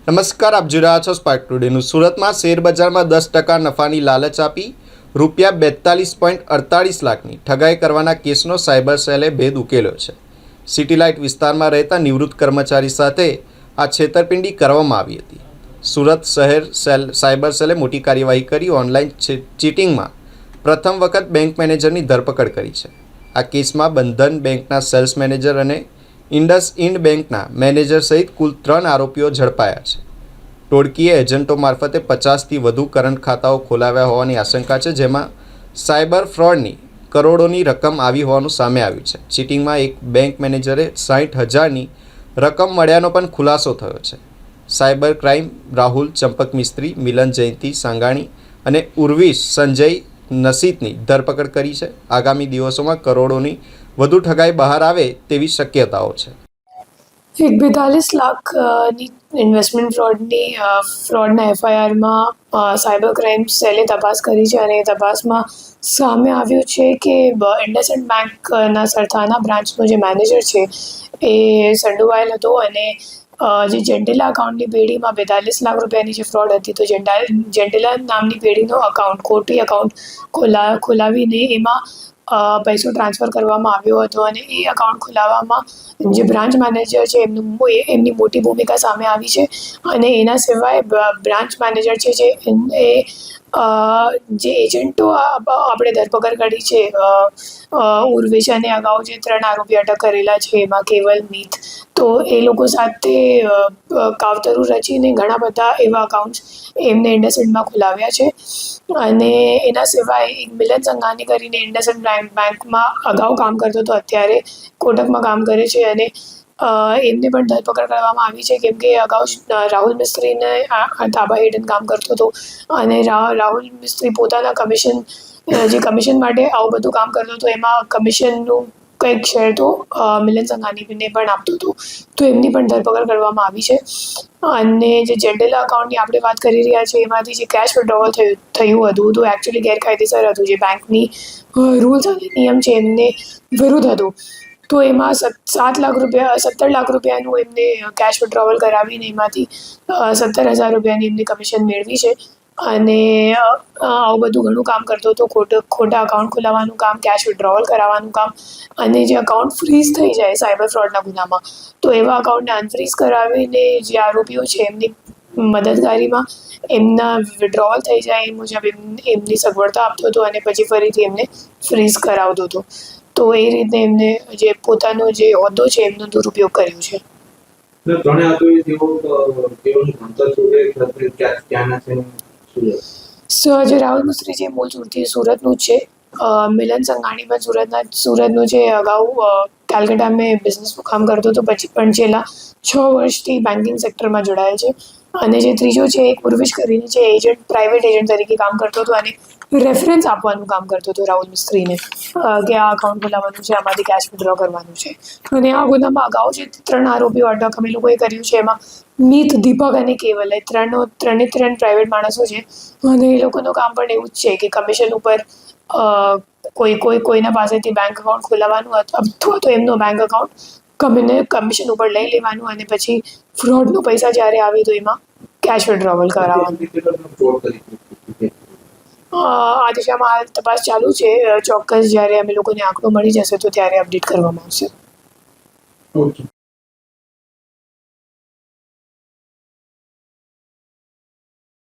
નમસ્કાર, આપ જોઈ રહ્યા છો સ્પાર્ક ટુડેનું. સુરતમાં શેરબજારમાં 10% નફાની લાલચ આપી ₹42.48 લાખની ઠગાઈ કરવાના કેસનો સાયબર સેલે ભેદ ઉકેલ્યો છે. સિટી લાઇટ વિસ્તારમાં રહેતા નિવૃત્ત કર્મચારી સાથે આ છેતરપિંડી કરવામાં આવી હતી. સુરત શહેર સાયબર સેલે મોટી કાર્યવાહી કરી ઓનલાઈન ચીટિંગમાં પ્રથમ વખત બેંક મેનેજરની ધરપકડ કરી છે. આ કેસમાં બંધન બેંકના સેલ્સ મેનેજર અને ઇન્ડસઇન્ડ બેંકના મેનેજર સહિત કુલ 3 આરોપીઓ ઝડપાયા છે. ટોળકીએ એજન્ટો મારફતે 50થી વધુ કરંટ ખાતાઓ ખોલાવ્યા હોવાની આશંકા છે, જેમાં સાયબર ફ્રોડની કરોડોની રકમ આવી હોવાનું સામે આવ્યું છે. ચીટિંગમાં એક બેંક મેનેજરે 60,000ની રકમ મળ્યાનો પણ ખુલાસો થયો છે. સાયબર ક્રાઇમ રાહુલ ચંપક મિસ્ત્રી, મિલન જયંતિ સાંગાણી અને ઉર્વિશ સંજય નસીતની ધરપકડ કરી છે. આગામી દિવસોમાં કરોડોની વધુ ઠગાઈ બહાર આવે તેવી શક્યતાઓ છે. 42 લાખની ઇન્વેસ્ટમેન્ટ ફ્રોડના એફઆઈઆરમાં સાયબર ક્રાઇમ સેલે તપાસ કરી છે અને એ તપાસમાં સામે આવ્યું છે કે ઇન્ડસઇન્ડ બેંકના સરથાના બ્રાન્ચનો જે મેનેજર છે એ સંડોવાયેલ હતો અને જે જેન્ટેલા અકાઉન્ટની પેઢીમાં 42 લાખ રૂપિયાની જે ફ્રોડ હતી, તો જેન્ટેલા નામની પેઢીનો અકાઉન્ટ, ખોટી અકાઉન્ટ ખોલાવીને એમાં પૈસો ટ્રાન્સફર કરવામાં આવ્યો હતો અને એ અકાઉન્ટ ખોલાવવામાં જે બ્રાન્ચ મેનેજર છે એમની મોટી ભૂમિકા સામે આવી છે. અને એના સિવાય બ્રાન્ચ મેનેજર છે જે એજન્ટો આપણે ધરપકડ કરી છે, ઉર્વેશ અને અગાઉ જે 3 આરોપી અટક કરેલા છે એમાં કેવલ મીત, તો એ લોકો સાથે કાવતરું રચીને ઘણા બધા એવા અકાઉન્ટ્સ એમને ઇન્ડસઇન્ડમાં ખોલાવ્યા છે. અને એના સિવાય એક મિલન સંઘાની કરીને ઇન્ડસઇન્ડ બેંકમાં અગાઉ કામ કરતો હતો, અત્યારે કોટકમાં કામ કરે છે અને એમને પણ ધરપકડ કરવામાં આવી છે, કેમ કે અગાઉ રાહુલ મિસ્ત્રીને તાબા હેઠળ કામ કરતો હતો અને રાહુલ મિસ્ત્રી પોતાના કમિશન માટે આવું બધું કામ કરતો હતો. એમાં કમિશનનું કંઈક શેર તો મિલન સંઘાનીને પણ આપતું હતું, તો એમની પણ ધરપકડ કરવામાં આવી છે. અને જે જેન્ટેલા અકાઉન્ટની આપણે વાત કરી રહ્યા છીએ એમાંથી જે કેશ વિડ્રોવલ થયું હતું તો એકચ્યુઅલી ગેરકાયદેસર હતું, જે બેંકની રૂલ્સ અને નિયમ છે એમને વિરુદ્ધ હતું. તો એમાં 17 લાખ રૂપિયાનું એમને કેશ વિડ્રોવલ કરાવીને એમાંથી 17,000 રૂપિયાની એમને કમિશન મેળવી છે. અને આવું બધું ઘણું કામ કરતો હતો, ખોટા અકાઉન્ટ ખોલાવવાનું કામ, કેશ વિડ્રોવલ કરાવવાનું કામ, અને જે અકાઉન્ટ ફ્રીઝ થઈ જાય સાયબર ફ્રોડના ગુનામાં તો એવા અકાઉન્ટને અનફ્રીઝ કરાવીને જે આરોપીઓ છે એમની મદદગારીમાં એમના વિડ્રોવલ થઈ જાય એ મુજબ એમની સગવડતા આપતો હતો અને પછી ફરીથી એમને ફ્રીઝ કરાવતો હતો. તો એ રીતે એમને જે પોતાનો જે હોદ્દો છે એમનો દુરુપયોગ કર્યો છે. જે રાહુલ મિસ્ત્રી છે મૂળ સુરતનું જ છે. મિલન સંઘાણી પણ સુરતનું છે. અગાઉ કેલકટામાં બિઝનેસનું કામ કરતો હતો, પછી પણ છેલ્લા 6 વર્ષથી બેન્કિંગ સેક્ટરમાં જોડાયેલ છે. અને જે ત્રીજો છે એક ઉર્વિશ કરીને છે, પ્રાઇવેટ એજન્ટ તરીકે કામ કરતો હતો અને રેફરન્સ આપવાનું કામ કરતો હતો રાહુલ મિસ્ત્રીને કે આ અકાઉન્ટ ખોલાવવાનું છે, આમાંથી કેશ વિડ્રો કરવાનું છે. અને આ ગુનામાં અગાઉ જે 3 આરોપીઓ અટક અમે લોકોએ કર્યું છે એમાં મીત, દીપક અને કેવલ એ ત્રણે પ્રાઇવેટ માણસો છે. અને એ લોકોનું કામ પણ એવું જ છે કે કમિશન ઉપર કોઈના પાસેથી બેંક અકાઉન્ટ ખોલાવવાનું અથવા તો એમનો બેંક અકાઉન્ટ કમિશન ઉપર લઈ લેવાનું અને પછી ફ્રોડનો પૈસા જ્યારે આવે તો એમાં કેશ વિડ્રોવલ કરાવવાનું. આ દિશામાં હાલ તપાસ ચાલુ છે. ચોક્કસ જ્યારે અમે લોકોને આંકડો મળી જશે તો ત્યારે અપડેટ કરવામાં આવશે.